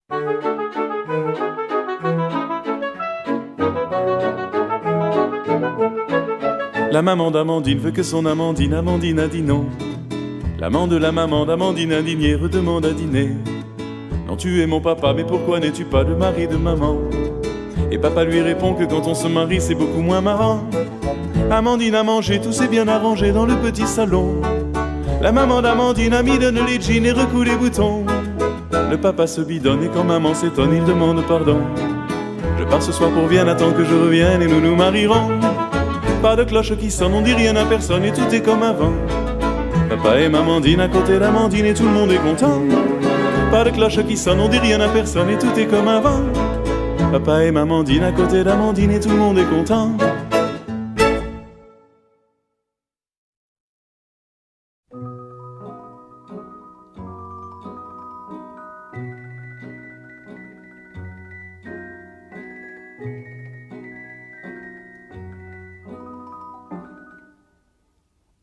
La maman d'Amandine veut que son Amandine, Amandine a dit non. L'amant de la maman d'Amandine indignée redemande à dîner. Non, tu es mon papa, mais pourquoi n'es-tu pas le mari de maman? Et papa lui répond que quand on se marie, c'est beaucoup moins marrant. Amandine a mangé, tout s'est bien arrangé dans le petit salon. La maman d'Amandine a mis donne les jeans et recoue les boutons. Le papa se bidonne et quand maman s'étonne, il demande pardon. Je pars ce soir pour Vienne, attends que je revienne et nous nous marierons. Pas de cloche qui sonne, on dit rien à personne et tout est comme avant. Papa et Mamandine à côté d'Amandine et tout le monde est content. Pas de cloche qui sonne, on dit rien à personne et tout est comme avant. Papa et Mamandine à côté d'Amandine et tout le monde est content.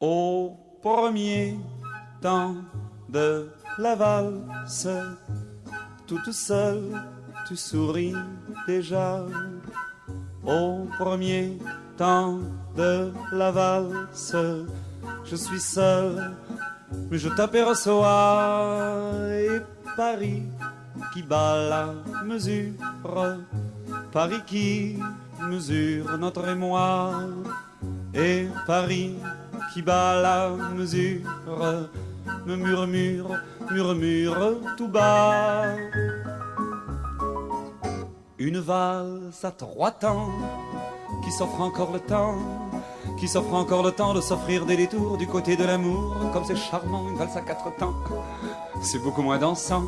Au premier temps de la valse, toute seule, tu souris déjà. Au premier temps de la valse, je suis seul, mais je t'aperçois. Et Paris qui bat la mesure, Paris qui mesure notre émoi. Et Paris qui bat la mesure, me murmure, murmure tout bas. Une valse à 3 temps, qui s'offre encore le temps, qui s'offre encore le temps de s'offrir des détours du côté de l'amour. Comme c'est charmant, une valse à 4 temps, c'est beaucoup moins dansant.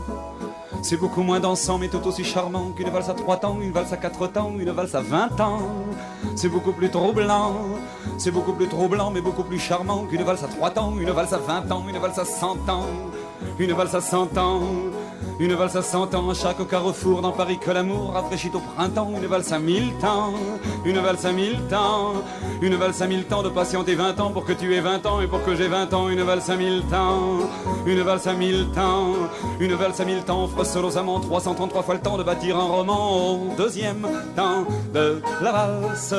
C'est beaucoup moins dansant mais tout aussi charmant qu'une valse à 3 temps, une valse à 4 temps, une valse à 20 ans. C'est beaucoup plus troublant, c'est beaucoup plus troublant mais beaucoup plus charmant qu'une valse à 3 temps, une valse à 20 ans, une valse à 100 ans, une valse à 100 ans. Une valse à 100 ans, à chaque carrefour dans Paris que l'amour rafraîchit au printemps. Une valse à 1000 temps, une valse à 1000 temps, une valse à 1000 temps de patienter 20 ans pour que tu aies 20 ans et pour que j'ai 20 ans. Une valse à 1000 temps, une valse à 1000 temps, une valse à 1000 temps offre seul aux amants 333 fois le temps de bâtir un roman. Au deuxième temps de la valse,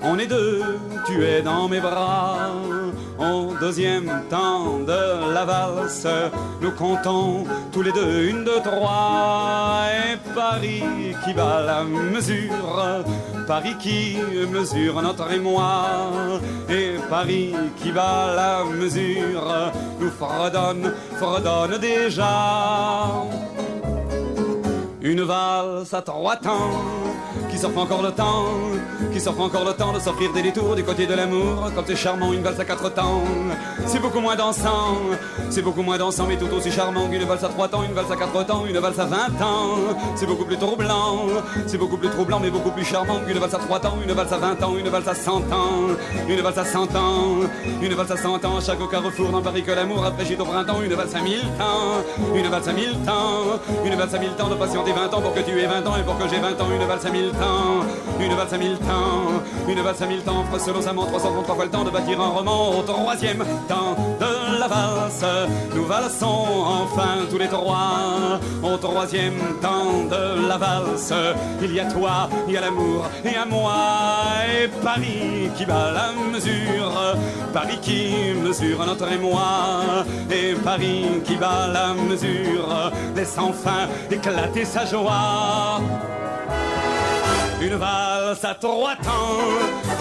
on est deux, tu es dans mes bras. Au deuxième temps de la valse, nous comptons tous les deux 1, 2, 3. Et Paris qui bat la mesure, Paris qui mesure notre émoi. Et Paris qui bat la mesure nous fredonne, fredonne déjà. Une valse à 3 temps, qui s'offre encore le temps, qui s'offre encore le temps de s'offrir des détours du côté de l'amour. Comme c'est charmant, une valse à 4 temps, c'est beaucoup moins dansant, c'est beaucoup moins dansant mais tout aussi charmant qu'une valse à 3 temps, une valse à 4 temps, une valse à 20 ans. C'est beaucoup plus troublant, c'est beaucoup plus troublant mais beaucoup plus charmant qu'une valse à 3 temps, une valse à 20 ans, une valse à 100 ans, une valse à 100 ans, une valse à 100 ans. À chaque carrefour dans Paris que l'amour rafraîchit au printemps. Une valse à 1000 temps, une valse à 1000 temps, une valse à 1000 temps de patienter 20 ans pour que tu aies 20 ans et pour que j'ai 20 ans. Une valse à 1000 temps, une valse à 1000 temps, une valse à 1000 temps offre seul aux amants 333 fois le temps de bâtir un roman. Au troisième temps de la valse, nous valsons enfin tous les trois. Au troisième temps de la valse, il y a toi, il y a l'amour et à moi. Et Paris qui bat la mesure, Paris qui mesure notre émoi. Et Paris qui bat la mesure laisse enfin éclater sa joie. Une valse à 3 temps,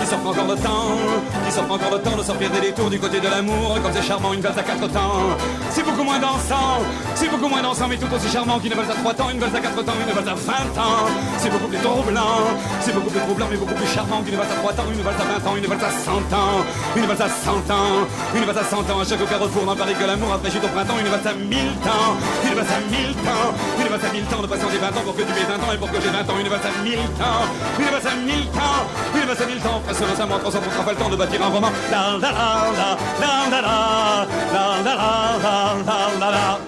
qui s'offre encore le temps, qui s'offre encore le temps de sortir des détours du côté de l'amour. Comme c'est charmant, une valse à 4 temps, c'est beaucoup moins dansant, c'est beaucoup moins dansant mais tout aussi charmant qu'une valse à 3 temps, une valse à 4 temps, une valse à 20 ans. C'est beaucoup plus troublant, c'est beaucoup plus troublant mais beaucoup plus charmant qu'une valse à 3 temps, une valse à 20 ans, une valse à 100 ans, une valse à 100 ans, une valse à 100 ans. À chaque carrefour dans Paris que l'amour rafraîchit au printemps. Une valse à 1000 temps, une valse à 1000 temps, une valse à 1000 temps de patienter 20 ans pour que tu aies 20 ans et pour que j'ai 20 ans. Une valse à 1000 temps, une valse à 1000 temps, une valse à 1000 temps, presque nos amants 333 fois le temps de bâtir un roman. La la la la la la la la la la la la.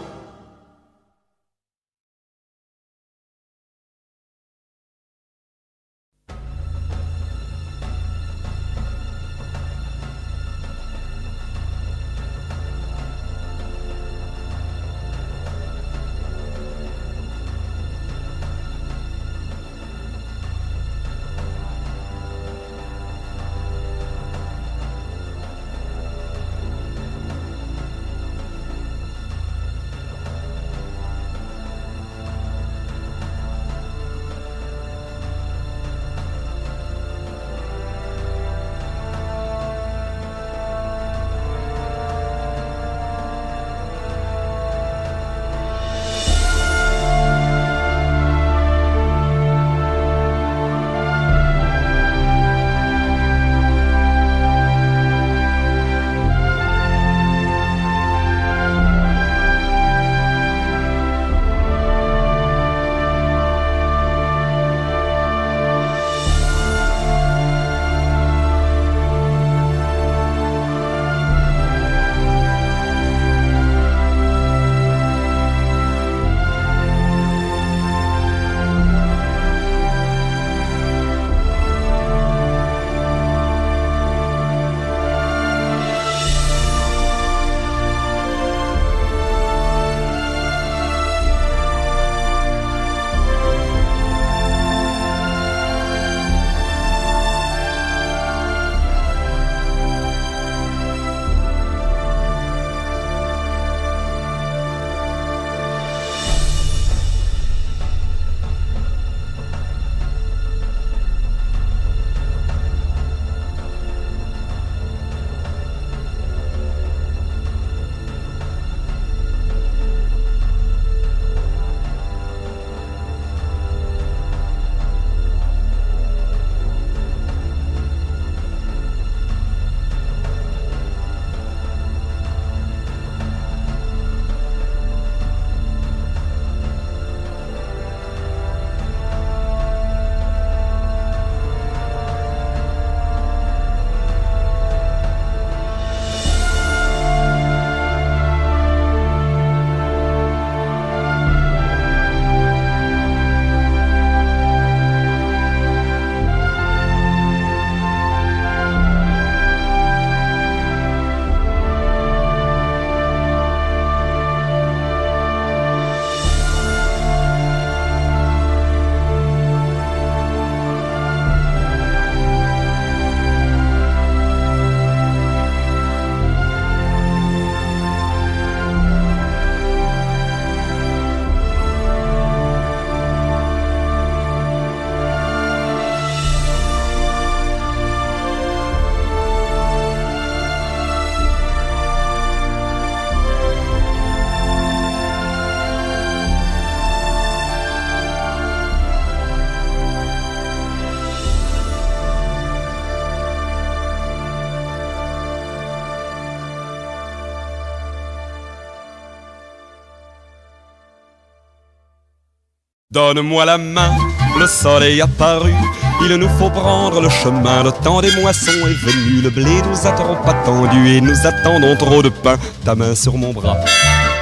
Donne-moi la main, le soleil apparu. Il nous faut prendre le chemin, le temps des moissons est venu. Le blé nous a trop attendu et nous attendons trop de pain. Ta main sur mon bras,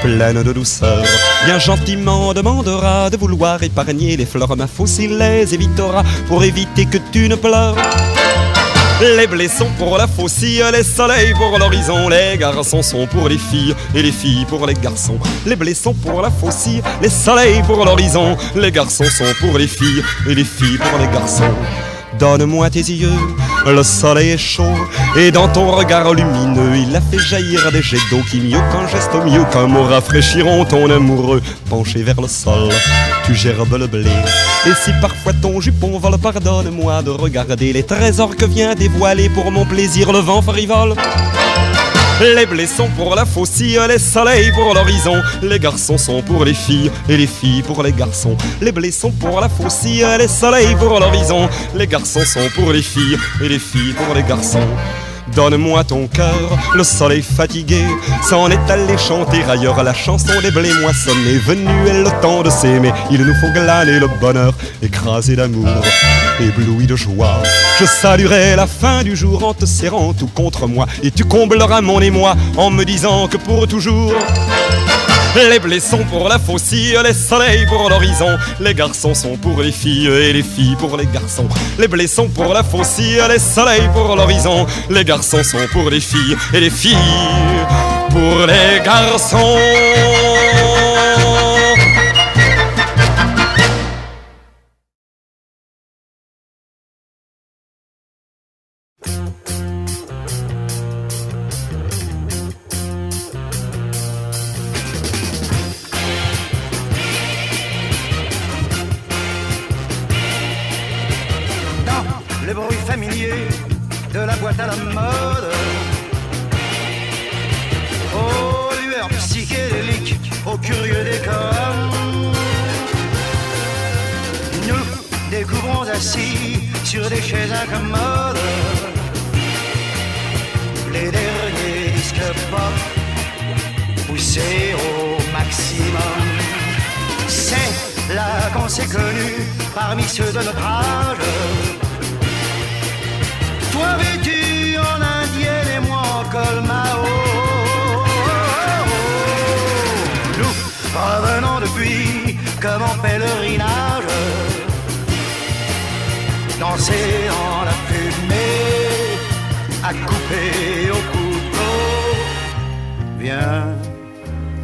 pleine de douceur, bien gentiment demandera de vouloir épargner les fleurs. Ma faucille les évitera pour éviter que tu ne pleures. Les blés sont pour la faucille, les soleils pour l'horizon. Les garçons sont pour les filles et les filles pour les garçons. Les blés sont pour la faucille, les soleils pour l'horizon. Les garçons sont pour les filles et les filles pour les garçons. Donne-moi tes yeux, le soleil est chaud et dans ton regard lumineux il a fait jaillir des jets d'eau qui mieux qu'un geste, mieux qu'un mot rafraîchiront ton amoureux. Penché vers le sol, tu gerbes le blé. Et si parfois ton jupon vole, pardonne-moi de regarder les trésors que vient dévoiler pour mon plaisir le vent frivole. Les blés sont pour la faucille, les soleils pour l'horizon. Les garçons sont pour les filles et les filles pour les garçons. Les blés sont pour la faucille, les soleils pour l'horizon. Les garçons sont pour les filles et les filles pour les garçons. Donne-moi ton cœur, le soleil fatigué s'en est allé chanter ailleurs la chanson des blés moissonnés. Venu est le temps de s'aimer, il nous faut glaner le bonheur, écrasé d'amour, ébloui de joie. Je saluerai la fin du jour en te serrant tout contre moi, et tu combleras mon émoi en me disant que pour toujours. Les blés sont pour la faucille, les soleils pour l'horizon. Les garçons sont pour les filles et les filles pour les garçons. Les blés sont pour la faucille, les soleils pour l'horizon. Les garçons sont pour les filles et les filles pour les garçons. Le bruit familier de la boîte à la mode, aux lueurs psychédéliques, aux curieux décors, nous découvrons assis sur des chaises incommodes les derniers disques pop poussés au maximum. C'est là qu'on s'est connus parmi ceux de notre âge. Toi vêtu en indienne et moi en col Mao. Nous revenons depuis comme en pèlerinage, danser dans la fumée, à couper au couteau. Viens,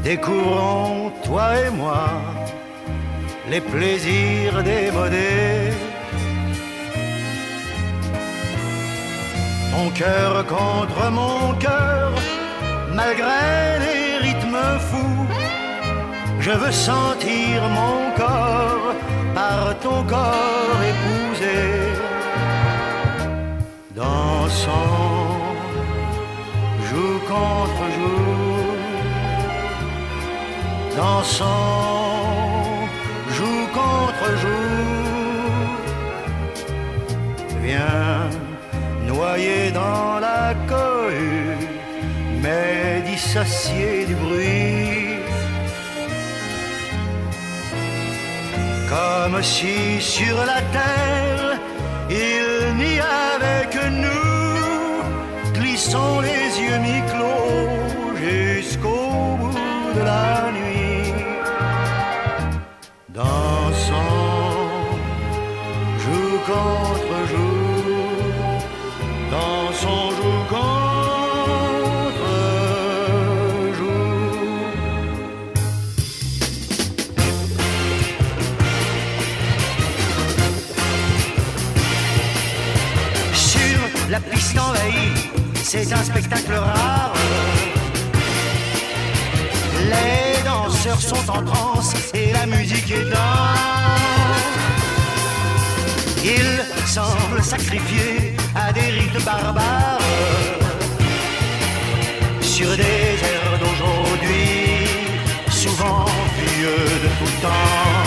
découvrons toi et moi les plaisirs démodés. Mon cœur contre mon cœur, malgré les rythmes fous, je veux sentir mon corps par ton corps épousé. Dansons, joue contre joue, dansons, joue contre joue. Viens, noyé dans la cohue, mais dissocié du bruit, comme si sur la terre il n'y avait que nous. Glissons les yeux mi-clos jusqu'au bout de la nuit. Dansons, joue contre joue, dansons, joue contre joue. Sur la piste envahie, c'est un spectacle rare. Les danseurs sont en transe et la musique est dingue. Ils semblent sacrifiés à des rites barbares sur des airs d'aujourd'hui, souvent vieux de tout temps.